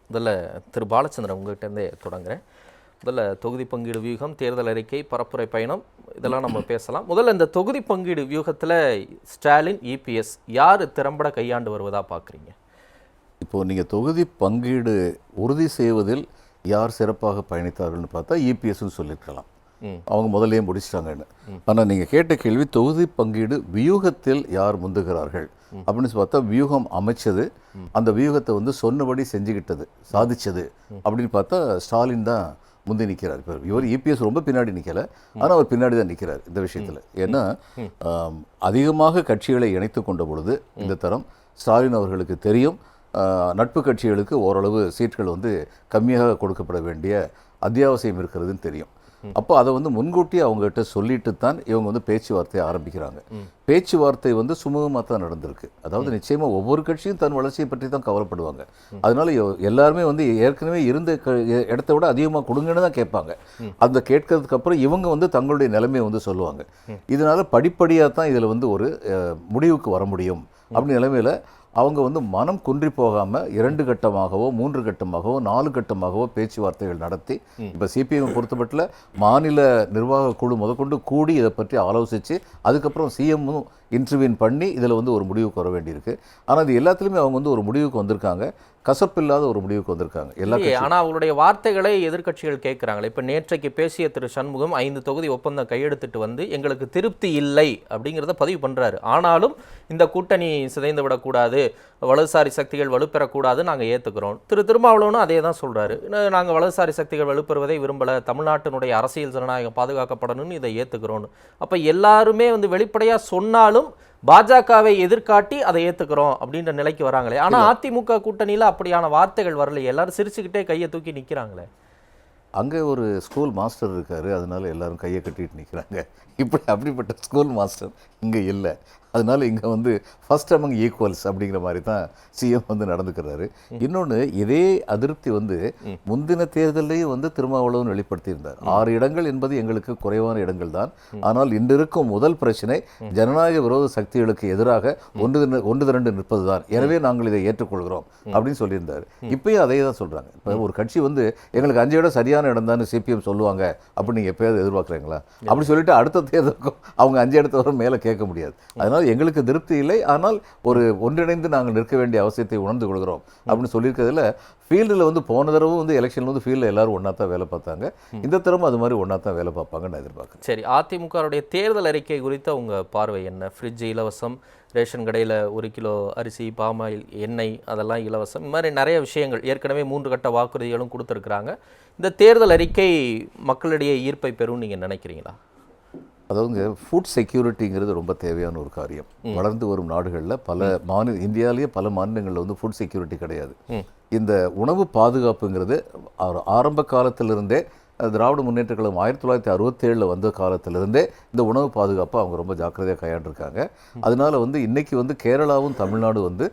முதல்ல திரு பாலச்சந்திரன் உங்கள்கிட்டருந்தே தொடங்குறேன். முதல்ல தொகுதி பங்கீடு வியூகம், தேர்தல் அறிக்கை, பரப்புரை பயணம், இதெல்லாம் நம்ம பேசலாம். முதல்ல இந்த தொகுதி பங்கீடு வியூகத்தில் ஸ்டாலின், இபிஎஸ் யார் திறம்பட கையாண்டு வருவதாக பார்க்குறீங்க? இப்போது நீங்கள் தொகுதி பங்கீடு உறுதி செய்வதில் யார் சிறப்பாக பயணித்தார்கள்னு பார்த்தா இபிஎஸ்ன்னு சொல்லியிருக்கலாம். அவங்க முதல்லையே முடிச்சிட்டாங்கன்னு. ஆனால் நீங்கள் கேட்ட கேள்வி தொகுதி பங்கீடு வியூகத்தில் யார் முந்துகிறார்கள் அப்படின்னு பார்த்தா, வியூகம் அமைச்சது, அந்த வியூகத்தை வந்து சொன்னபடி செஞ்சுக்கிட்டது, சாதிச்சது அப்படின்னு பார்த்தா ஸ்டாலின் தான் முந்தி நிற்கிறார். இப்போ இவர் இபிஎஸ் ரொம்ப பின்னாடி நிற்கலை, ஆனால் அவர் பின்னாடி தான் நிற்கிறார் இந்த விஷயத்தில். ஏன்னா அதிகமாக கட்சிகளை இணைத்து கொண்ட பொழுது இந்த தரம் ஸ்டாலின் அவர்களுக்கு தெரியும், நட்பு கட்சிகளுக்கு ஓரளவு சீட்கள் வந்து கம்மியாக கொடுக்கப்பட வேண்டிய அத்தியாவசியம் இருக்கிறதுன்னு தெரியும். அப்போ அதை வந்து முன்கூட்டி அவங்ககிட்ட சொல்லிட்டு தான் இவங்க வந்து பேச்சுவார்த்தையை ஆரம்பிக்கிறாங்க. பேச்சுவார்த்தை வந்து சுமூகமாக தான் நடந்திருக்கு. அதாவது நிச்சயமாக ஒவ்வொரு கட்சியும் தன் வளர்ச்சியை பற்றி தான் கவலைப்படுவாங்க. அதனால எல்லாருமே வந்து ஏற்கனவே இருந்த இடத்த விட அதிகமாக கொடுங்கன்னு தான் கேட்பாங்க. அந்த கேட்கறதுக்கு அப்புறம் இவங்க வந்து தங்களுடைய நிலைமையை வந்து சொல்லுவாங்க. இதனால படிப்படியாக தான் இதில் வந்து ஒரு முடிவுக்கு வர முடியும் அப்படி நிலைமையில் அவங்க வந்து மனம் குன்றி போகாமல் 2 கட்டமாகவோ 3 கட்டமாகவோ 4 கட்டமாகவோ பேச்சுவார்த்தைகள் நடத்தி, இப்போ சிபிஎம் பொறுத்தமட்டில் மாநில நிர்வாக குழு முதற்கொண்டு கூடி இதை பற்றி ஆலோசித்து அதுக்கப்புறம் சிஎம்மும் இன்டர்வியூன் பண்ணி இதில் வந்து ஒரு முடிவுக்கு வர வேண்டியிருக்கு. ஆனால் இது எல்லாத்துலேயுமே அவங்க வந்து ஒரு முடிவுக்கு வந்திருக்காங்க, கசப்பில்லாத ஒரு முடிவுக்கு வந்திருக்காங்க எல்லா. ஆனால் அவங்களுடைய வார்த்தைகளை எதிர்க்கட்சிகள் கேட்குறாங்களே. இப்போ நேற்றைக்கு பேசிய திரு சண்முகம் 5 தொகுதி ஒப்பந்தம் கையெழுத்திட்டு வந்து எங்களுக்கு திருப்தி இல்லை அப்படிங்கிறத பதிவு பண்ணுறாரு. ஆனாலும் இந்த கூட்டணி சிதைந்து விடக்கூடாது, வலதுசாரி சக்திகள் வலுப்பெறக்கூடாது, நாங்கள் ஏற்றுக்கிறோம். திருமாவளவனும் அதே தான் சொல்கிறாரு. நாங்கள் வலதுசாரி சக்திகள் வலுப்பெறுவதை விரும்பலை, தமிழ்நாட்டினுடைய அரசியல் ஜனநாயகம் பாதுகாக்கப்படணும்னு இதை ஏற்றுக்கிறோன்னு. அப்போ எல்லாருமே வந்து வெளிப்படையாக சொன்னாலும் பாஜகவை எதிர்காட்டி அதை ஏற்றுக்கிறோம் அப்படின்ற நிலைக்கு வராங்களே. ஆனால் அதிமுக கூட்டணியில் அப்படியான வார்த்தைகள் வரலையே, எல்லாரும் சிரிச்சுக்கிட்டே கையை தூக்கி நிற்கிறாங்களே. அங்கே ஒரு ஸ்கூல் மாஸ்டர் இருக்கார், அதனால எல்லாரும் கையை கட்டிட்டு நிற்கிறாங்க. அப்படிப்பட்ட ஸ்கூல் மாஸ்டர் இங்கே இல்லை. அதனால இங்கே வந்து ஃபர்ஸ்ட் அமங் ஈக்குவல்ஸ் அப்படிங்கிற மாதிரி தான் சிஎம் வந்து நடந்துக்கிறாரு. இன்னொன்று, இதே அதிருப்தி வந்து முந்தின தேர்தலையும் வந்து திருமாவளவன் வெளிப்படுத்தியிருந்தார். 6 இடங்கள் என்பது எங்களுக்கு குறைவான இடங்கள் தான், ஆனால் இன்று இருக்கும் முதல் பிரச்சனை ஜனநாயக விரோத சக்திகளுக்கு எதிராக ஒன்று திரண்டு நிற்பது தான், எனவே நாங்கள் இதை ஏற்றுக்கொள்கிறோம் அப்படின்னு சொல்லியிருந்தார். இப்பயும் அதே தான் சொல்கிறாங்க. இப்போ ஒரு கட்சி வந்து எங்களுக்கு 5 இடம் சரியான இடம் தான் சிபிஎம் சொல்லுவாங்க அப்படின்னு நீங்கள் எப்போயாவது எதிர்பார்க்குறீங்களா? அப்படி சொல்லிட்டு அடுத்த தேர்தலுக்கும் அவங்க 5 இடத்த வரை மேலே கேட்க முடியாது. அதனால் எங்களுக்கு திருப்தி இல்லை, ஆனால் ஒரு ஒன்றிணைந்து நாங்கள் நிற்க வேண்டிய அவசியத்தை உணர்ந்து கொள்கிறோம் அப்படின்னு சொல்லியிருக்கிறதுல ஃபீல்டில் வந்து போன தடவை வந்து எலெக்ஷனில் வந்து ஃபீல்டில் எல்லாரும் ஒன்றா தான் வேலை பார்த்தாங்க. இந்த தடவை அது மாதிரி ஒன்றா தான் வேலை பார்ப்பாங்கன்னு நான் எதிர்பார்க்குறேன். சரி, அதிமுகவுடைய தேர்தல் அறிக்கை குறித்த உங்கள் பார்வை என்ன? ஃப்ரிட்ஜ் இலவசம், ரேஷன் கடையில் 1 கிலோ அரிசி, பாமாயில், எண்ணெய் அதெல்லாம் இலவசம், இந்த மாதிரி நிறைய விஷயங்கள் ஏற்கனவே 3 கட்ட வாக்குறுதிகளும் கொடுத்துருக்குறாங்க. இந்த தேர்தல் அறிக்கை மக்களிடையே ஈர்ப்பை பெறும் நீங்கள் நினைக்கிறீங்களா? அதாவது ஃபுட் செக்யூரிட்டிங்கிறது ரொம்ப தேவையான ஒரு காரியம். வளர்ந்து வரும் நாடுகளில் இந்தியாவிலேயே பல மாநிலங்களில் வந்து ஃபுட் செக்யூரிட்டி கிடையாது. இந்த உணவு பாதுகாப்புங்கிறது ஆரம்ப காலத்திலிருந்தே, திராவிட முன்னேற்ற கழகம் 1967 வந்த காலத்திலிருந்தே இந்த உணவு பாதுகாப்பை அவங்க ரொம்ப ஜாக்கிரதையாக கையாண்டிருக்காங்க. அதனால வந்து இன்றைக்கி வந்து கேரளாவும் தமிழ்நாடு வந்து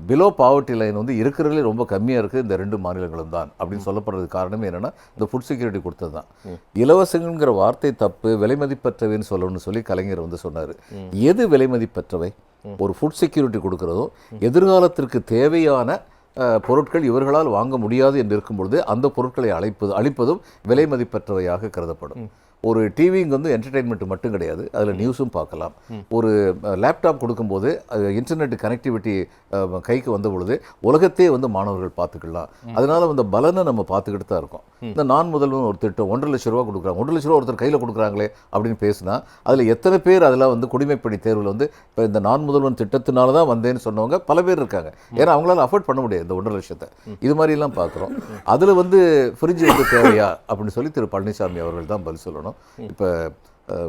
பிலோ பாவர்ட்டி லைன் வந்து இருக்கிறதுலே ரொம்ப கம்மியாக இருக்குது இந்த 2 மாநிலங்களும் தான் அப்படின்னு சொல்லப்படுறதுக்கு காரணமே என்னென்னா இந்த ஃபுட் செக்யூரிட்டி கொடுத்தது தான். இலவசங்கிற வார்த்தை தப்பு, விலை மதிப்பற்றவைன்னு சொல்லணும்னு சொல்லி கலைஞர் வந்து சொன்னார். எது விலை மதிப்பற்றவை? ஒரு ஃபுட் செக்யூரிட்டி கொடுக்குறதும் எதிர்காலத்திற்கு தேவையான பொருட்கள் இவர்களால் வாங்க முடியாது என்று இருக்கும் பொழுது அந்த பொருட்களை அளிப்பதும் விலை மதிப்பற்றவையாக கருதப்படும். ஒரு டிவிங்க வந்து என்டர்டெயின்மெண்ட் மட்டும் கிடையாது, அதில் நியூஸும் பார்க்கலாம். ஒரு லேப்டாப் கொடுக்கும்போது இன்டர்நெட் கனெக்டிவிட்டி கைக்கு வந்த பொழுது உலகத்தையே வந்து மாணவர்கள் பார்த்துக்கலாம். அதனால அந்த பலனை நம்ம பார்த்துக்கிட்டு தான் இருக்கோம். இந்த நான் முதல்வன் ஒரு திட்டம் 1.5 லட்ச ரூபா கொடுக்குறாங்க, 1 லட்ச ரூபா ஒருத்தர் கையில் கொடுக்குறாங்களே அப்படின்னு பேசினா அதில் எத்தனை பேர் அதெல்லாம் வந்து குடிமைப்பணி தேர்வில் வந்து இப்போ இந்த நான் முதல்வன் திட்டத்தினால தான் வந்தேன்னு சொன்னவங்க பல பேர் இருக்காங்க. ஏன்னா அவங்களால அஃபோர்ட் பண்ண முடியாது இந்த 1.5 லட்சத்தை. இது மாதிரிலாம் பார்க்குறோம். அதில் வந்து ஃப்ரிட்ஜ் வந்து தேவையா அப்படின்னு சொல்லி திரு பழனிசாமி அவர்கள் தான் பதில் சொல்லணும். இப்போ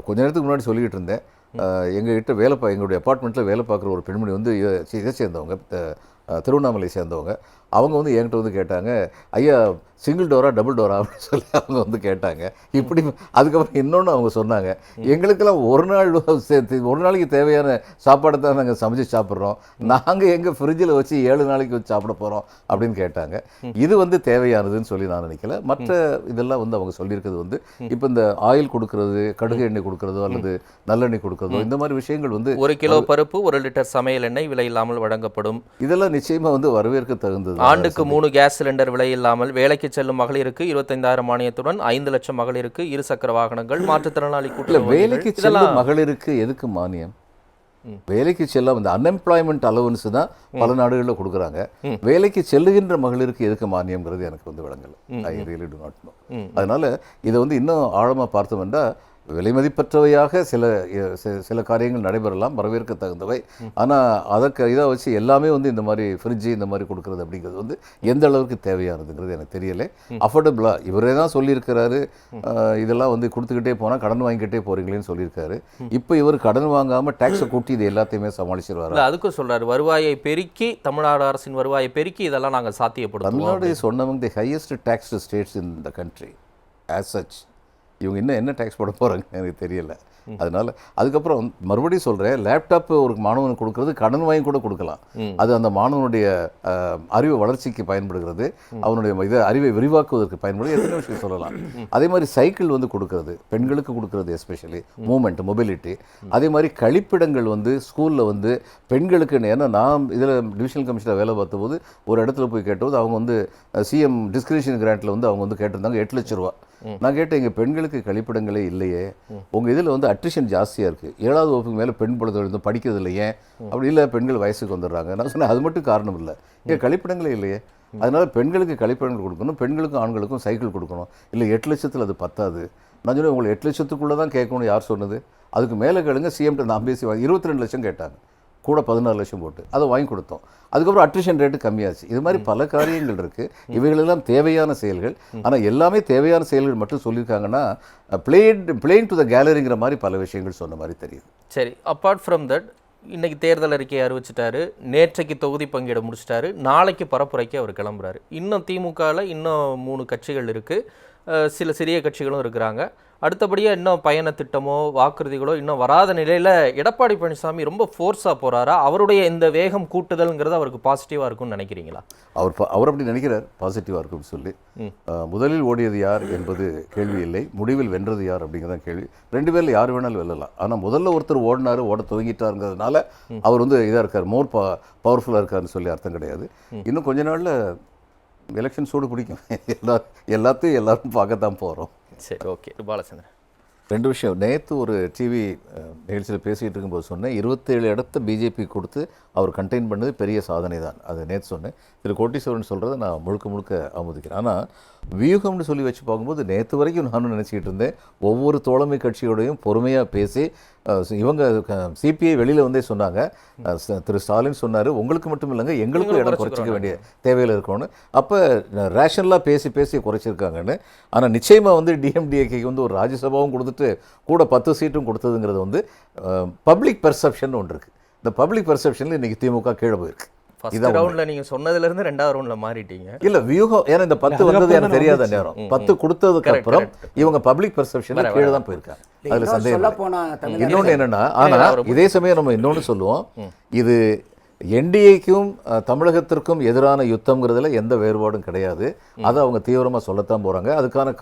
கொஞ்ச நேரத்துக்கு முன்னாடி சொல்லிக்கிட்டு இருந்தேன், எங்களுடைய அப்பார்ட்மெண்ட்டில் வேலை பார்க்குற ஒரு பெண்மணி வந்து இதை சேர்ந்தவங்க, திருவண்ணாமலை சேர்ந்தவங்க. அவங்க வந்து என்கிட்ட வந்து கேட்டாங்க, ஐயா சிங்கிள் டோரா டபுள் டோரா அப்படின்னு சொல்லி அவங்க வந்து கேட்டாங்க. இப்படி அதுக்கப்புறம் இன்னொன்று அவங்க சொன்னாங்க, எங்களுக்கெல்லாம் ஒரு நாளைக்கு தேவையான சாப்பாடை தான் நாங்கள் சமைச்சு சாப்பிட்றோம், நாங்கள் எங்கள் ஃப்ரிட்ஜில் வச்சு 7 நாளைக்கு வச்சு சாப்பிட போகிறோம் அப்படின்னு கேட்டாங்க. இது வந்து தேவையானதுன்னு சொல்லி நான் நினைக்கல. மற்ற இதெல்லாம் வந்து அவங்க சொல்லியிருக்கிறது வந்து இப்போ இந்த ஆயில் கொடுக்கறது, கடுகு எண்ணெய் கொடுக்குறதோ அல்லது நல்லெண்ணெய் கொடுக்குறதோ இந்த மாதிரி விஷயங்கள் வந்து 1 கிலோ பருப்பு 1 லிட்டர் சமையல் எண்ணெய் விலை இல்லாமல் வழங்கப்படும். இதெல்லாம் நிச்சயமாக வந்து வரவேற்க தகுந்தது. ஆண்டுக்கு 3 கேஸ் சிலிண்டர் விலை இல்லாமல் வேலைக்கு செல்லும் மகளிருக்கு 25,000 மானியத்துடன் 5 லட்சம் மகளிருக்கு இருசக்கர வாகனங்கள், மாற்றுத்திறனாளி கூட்டுறவு வேலைக்கு செல்லும் மகளிருக்கு எதுக்கு மானியம்? வேலைக்கு செல்ல இந்த அன்எம்ப்ளாய்மெண்ட் அலவன்ஸ் தான் பல நாடுகளில் கொடுக்குறாங்க. வேலைக்கு செல்லுகின்ற மகளிருக்கு எதுக்கு மானியம்ங்கிறது எனக்கு வந்து விளங்கலை. I really do not know. அதனால இதை வந்து இன்னும் ஆழமாக பார்த்தோம்னா விலைமதிப்பற்றவையாக சில காரியங்கள் நடைபெறலாம், வரவேற்க தகுந்தவை. ஆனால் அதற்கு இதை வச்சு எல்லாமே வந்து இந்த மாதிரி ஃப்ரிட்ஜு இந்த மாதிரி கொடுக்குறது அப்படிங்கிறது வந்து எந்த அளவுக்கு தேவையானதுங்கிறது எனக்கு தெரியலை. அஃபோர்டபுளாக இவரே தான் சொல்லியிருக்கிறாரு, இதெல்லாம் வந்து கொடுத்துக்கிட்டே போனால் கடன் வாங்கிக்கிட்டே போகிறீங்களேன்னு சொல்லியிருக்காரு. இப்போ இவர் கடன் வாங்காமல் டேக்ஸை கூட்டி இது எல்லாத்தையுமே சமாளிச்சிருவாரு. அதுக்கும் சொல்கிறார், வருவாயை பெருக்கி, தமிழ்நாடு அரசின் வருவாயை பெருக்கி இதெல்லாம் நாங்கள் சாத்தியப்படுத்துவோம். Tamil Nadu is one among the highest taxed states in the country as such. இவங்க இன்னும் என்ன டேக்ஸ் போட போகிறாங்க எனக்கு தெரியல. அதனால் அதுக்கப்புறம் மறுபடியும் சொல்கிறேன், லேப்டாப்பு ஒரு மாணவனுக்கு கொடுக்குறது கடன் வாங்கி கூட கொடுக்கலாம். அது அந்த மாணவனுடைய அறிவு வளர்ச்சிக்கு பயன்படுகிறது, அவனுடைய இதை அறிவை விரிவாக்குவதற்கு பயன்படுது, எத்தனை விஷயம் சொல்லலாம். அதே மாதிரி சைக்கிள் வந்து கொடுக்குறது, பெண்களுக்கு கொடுக்குறது, எஸ்பெஷலி மூமெண்ட் மொபிலிட்டி. அதே மாதிரி கழிப்பிடங்கள் வந்து ஸ்கூலில் வந்து பெண்களுக்கு, ஏன்னா நான் இதில் டிவிஷனல் கமிஷனில் வேலை பார்த்தபோது ஒரு இடத்துல போய் கேட்டபோது அவங்க வந்து சிஎம் டிஸ்கிரிப்ஷன் கிராண்ட்டில் வந்து அவங்க வந்து கேட்டிருந்தாங்க 8 லட்ச ரூபா. நான் கேட்டேன், இங்கே பெண்களுக்கு கழிப்பிடங்களே இல்லையே, உங்கள் இதில் வந்து அட்ரிஷன் ஜாஸ்தியாக இருக்குது, 7வது வகுப்புக்கு மேலே பெண் குழந்தைகள் படிக்கிறது இல்லையே, அப்படி இல்லை பெண்கள் வயசுக்கு வந்துடுறாங்க. நான் சொன்னேன் அது மட்டும் காரணம் இல்லை, இங்கே கழிப்பிடங்களே இல்லையே. அதனால் பெண்களுக்கு கழிப்பிடங்கள் கொடுக்கணும், பெண்களுக்கும் ஆண்களுக்கும் சைக்கிள் கொடுக்கணும். இல்லை 8 லட்சத்தில் அது பத்தாது. நான் சொன்னேன் உங்களை 8 லட்சத்துக்குள்ளே தான் கேட்கணும், யார் சொன்னது? அதுக்கு மேலே கேளுங்க. சிஎம்கிட்ட நான் பேசி 22 லட்சம் கேட்டாங்க, கூட 14 லட்சம் போட்டு அதை வாங்கி கொடுத்தோம். அதுக்கப்புறம் அட்ரிஷன் ரேட்டு கம்மியாச்சு. இது மாதிரி பல காரியங்கள் இருக்குது. இவைகளெல்லாம் தேவையான செயல்கள். ஆனால் எல்லாமே தேவையான செயல்கள் மட்டும் சொல்லியிருக்காங்கன்னா பிளேன் டு த கேலரிங்கிற மாதிரி பல விஷயங்கள் சொன்ன மாதிரி தெரியுது. சரி, அப்பார்ட் ஃப்ரம் தட் இன்னைக்கு தேர்தல் அறிக்கையை அறிவிச்சிட்டாரு, நேற்றைக்கு தொகுதி பங்கீடு முடிச்சிட்டாரு, நாளைக்கு பரப்புரைக்கு அவர் கிளம்புறாரு. இன்னும் திமுகவில் இன்னும் 3 கட்சிகள் இருக்குது, சில சிறிய கட்சிகளும் இருக்கிறாங்க. அடுத்தபடியாக இன்னும் பயண திட்டமோ வாக்குறுதிகளோ இன்னும் வராத நிலையில் எடப்பாடி பழனிசாமி ரொம்ப ஃபோர்ஸாக போகிறாரா? அவருடைய இந்த வேகம் கூட்டுதல்ங்கிறது அவருக்கு பாசிட்டிவாக இருக்கும்னு நினைக்கிறீங்களா? அவர் அப்படி நினைக்கிறார், பாசிட்டிவாக இருக்கும்னு சொல்லி. முதலில் ஓடியது யார் என்பது கேள்வி இல்லை, முடிவில் வென்றது யார் அப்படிங்கிறதான் கேள்வி. 2 பேரில் யார் வேணாலும் வெல்லலாம். ஆனால் முதல்ல ஒருத்தர் ஓட துவங்கிட்டாருங்கிறதுனால அவர் வந்து இதாக இருக்கார், மோர் பவர்ஃபுல்லாக இருக்காருன்னு சொல்லி அர்த்தம் கிடையாது. இன்னும் கொஞ்ச நாளில் எலெக்ஷன் சூடு பிடிக்கும். எல்லாத்தையும் எல்லாரும் பார்க்கத்தான் போகிறோம். சரி, ஓகே. பாலச்சந்திரன், 2 விஷயம். நேற்று ஒரு டிவி நிகழ்ச்சியில் பேசிகிட்டு இருக்கும்போது சொன்னேன், 27 இடத்த பிஜேபி கொடுத்து அவர் கண்டெயின் பண்ணது பெரிய சாதனை தான். அது நேற்று சொன்னேன். திரு கோட்டீஸ்வரன் சொல்கிறத நான் முழுக்க ஆமோதிக்கிறேன். ஆனால் வியூகம்னு சொல்லி வச்சு பார்க்கும்போது நேற்று வரைக்கும் நானும் நினச்சிக்கிட்டு இருந்தேன், ஒவ்வொரு தோழமை கட்சியோடையும் பொறுமையாக பேசி இவங்க சிபிஐ வெளியில் வந்தே சொன்னாங்க, திரு ஸ்டாலின் சொன்னார், உங்களுக்கு மட்டும் இல்லைங்க எங்களுக்கும் இடம் குறைச்சிக்க வேண்டிய தேவையில் இருக்கணும்னு. அப்போ ரேஷனலாக பேசி குறைச்சிருக்காங்கன்னு. ஆனால் நிச்சயமாக வந்து டிஎம்டிஏக்கு வந்து ஒரு ராஜ்யசபாவும் கொடுத்துட்டு கூட 10 சீட்டும் கொடுத்ததுங்கிறது வந்து பப்ளிக் பெர்செப்ஷன் ஒன்று இருக்குது. இந்த பப்ளிக் பெர்செப்ஷனில் இன்றைக்கி திமுக கீழே போயிருக்கு. ஃபர்ஸ்ட் ரவுண்ட்ல நீங்க சொன்னதிலிருந்து 2வது ரவுண்ட்ல மாறிட்டீங்க. இல்ல வியூகம், ஏன்னா இந்த 10 வந்தது எனக்கு தெரியாத நேரம். 10 கொடுத்ததுக்கு அப்புறம் இவங்க பப்ளிக் பெர்செப்ஷன்ல கீழே தான் போயிருக்காங்க. அதுல சந்தேகம். இன்னொன்று என்னன்னா, ஆனா இதே சமயம் நம்ம இன்னொன்று சொல்லுவோம், இது என்டிஏக்கும் தமிழகத்திற்கும் எதிரான யுத்தம்ங்கிறதுல எந்த வேறுபாடும் கிடையாது. அதை அவங்க தீவிரமாக சொல்லத்தான் போகிறாங்க, அதுக்கான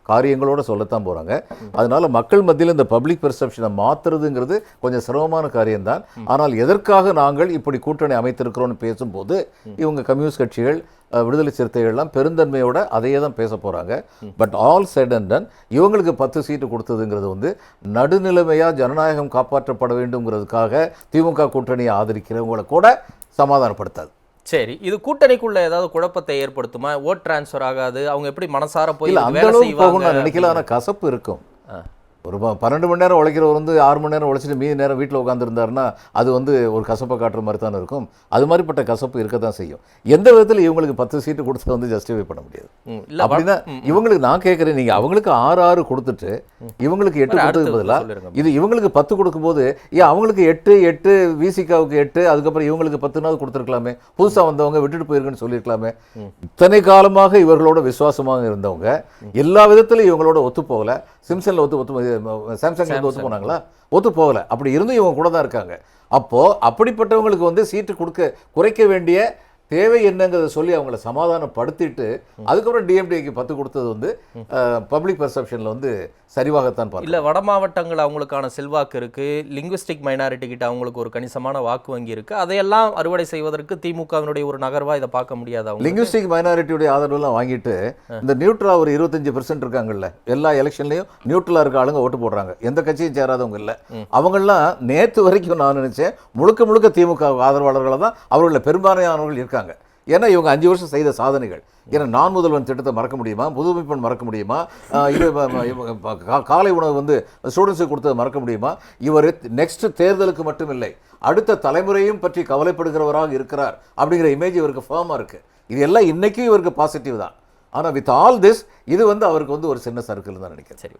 காரியங்களோடு சொல்லத்தான் போகிறாங்க. அதனால மக்கள் மத்தியில் இந்த பப்ளிக் பெர்செப்ஷனை மாற்றுறதுங்கிறது கொஞ்சம் சிரமமான காரியம்தான். ஆனால் எதற்காக நாங்கள் இப்படி கூட்டணி அமைத்திருக்கிறோன்னு பேசும்போது இவங்க கம்யூனிஸ்ட் கட்சிகள், விடுதலை சிறுத்தைகள்லாம் பெருந்தன்மையோட அதையே தான் பேச போகிறாங்க. But all set and ton இவங்களுக்கு 10 சீட்டு கொடுத்ததுங்கிறது வந்து நடுநிலைமையாக ஜனநாயகம் காப்பாற்றப்பட வேண்டும்ங்கிறதுக்காக திமுக கூட்டணியை ஆதரிக்கிறவங்களை கூட சமாதானப்படுத்தாது. சரி, இது கூட்டணிக்குள்ள ஏதாவது குழப்பத்தை ஏற்படுத்துமா? ஓட் டிரான்ஸ்ஃபர் ஆகாது, அவங்க எப்படி மனசார போய் அந்த அளவுக்கு போகும் நான் நினைக்கல. ஆனால் கசப்பு இருக்கும். ஒரு 12 மணி நேரம் உழைக்கிறவர் வந்து 6 மணி நேரம் உழைச்சிட்டு மீதி நேரம் வீட்டில் உட்காந்துருந்தாருன்னா அது வந்து ஒரு கசப்பை காட்டுற மாதிரி தானே இருக்கும். அது மாதிரிப்பட்ட கசப்பு இருக்க தான் செய்யும். எந்த விதத்தில் இவங்களுக்கு 10 சீட்டு கொடுத்து வந்து ஜஸ்டிஃபை பண்ண முடியாது. அப்படின்னா இவங்களுக்கு நான் கேட்குறேன், நீங்கள் அவங்களுக்கு 6 கொடுத்துட்டு இவங்களுக்கு 8 கொடுத்தது பதிலாக இது இவங்களுக்கு 10 கொடுக்கும்போது ஏன் அவங்களுக்கு 8 விசிகாவுக்கு 8 அதுக்கப்புறம் இவங்களுக்கு 10 கொடுத்துருக்கலாமே, புதுசாக வந்தவங்க விட்டுட்டு போயிருக்குன்னு சொல்லியிருக்கலாமே. இத்தனை காலமாக இவர்களோட விசுவாசமாக இருந்தவங்க எல்லா விதத்திலும் இவங்களோட ஒத்து போகலை. சிம்சனில் சாம்சங் ஒத்து போனாங்களா? ஒத்து போகலை. அப்படி இருந்தும் இவங்க கூட தான் இருக்காங்க. அப்போது அப்படிப்பட்டவங்களுக்கு வந்து சீட்டு குறைக்க வேண்டிய தேவை என்னங்கிறத சொல்லி அவங்கள சமாதானப்படுத்திட்டு அதுக்கப்புறம் டிஎம்டிக்கு 10 கொடுத்தது வந்து பப்ளிக் பெர்செப்ஷனில் வந்து சரிவாகத்தான் பார்க்கணும். இல்ல வட மாவட்டங்கள் அவங்களுக்கான செல்வாக்கு இருக்கு, லிங்குவிஸ்டிக் மைனாரிட்டி கிட்ட அவங்களுக்கு ஒரு கணிசமான வாக்கு வங்கி இருக்கு, அதையெல்லாம் அறுவடை செய்வதற்கு திமுகவினுடைய ஒரு நகர்வா இதை பார்க்க முடியாது. அவங்க லிங்குவிஸ்டிக் மைனாரிட்டியுடைய ஆதரவுலாம் வாங்கிட்டு இந்த நியூட்ரலா ஒரு 25% இருக்காங்கல்ல, எல்லா எலெக்ஷன்லையும் நியூட்ரலா இருக்க ஆளுங்க ஓட்டு போடுறாங்க, எந்த கட்சியும் சேராதவங்க இல்லை. அவங்கெல்லாம் நேற்று வரைக்கும் நான் நினைச்சேன் முழுக்க முழுக்க திமுக ஆதரவாளர்களாக தான் அவர்களில் பெரும்பான்மையானவர்கள் இருக்காங்க. ஏன்னா இவங்க 5 வருஷம் செய்த சாதனைகள், ஏன்னா நான் முதல்வன் திட்டத்தை மறக்க முடியுமா, புதுமைப்பெண் மறக்க முடியுமா, இது காலை உணவு வந்து ஸ்டூடெண்ட்ஸுக்கு கொடுத்ததை மறக்க முடியுமா? இவர் நெக்ஸ்ட் தேர்தலுக்கு மட்டும் இல்லை, அடுத்த தலைமுறையும் பற்றி கவலைப்படுகிறவராக இருக்கிறார் அப்படிங்கிற இமேஜ் இவருக்கு ஃபார்மாக இருக்கு. இது எல்லாம் இன்னைக்கும் இவருக்கு பாசிட்டிவ் தான். ஆனால் வித் ஆல் திஸ் இது வந்து அவருக்கு வந்து ஒரு சின்ன சர்க்கிள் தான் நினைக்கிறேன். சரி.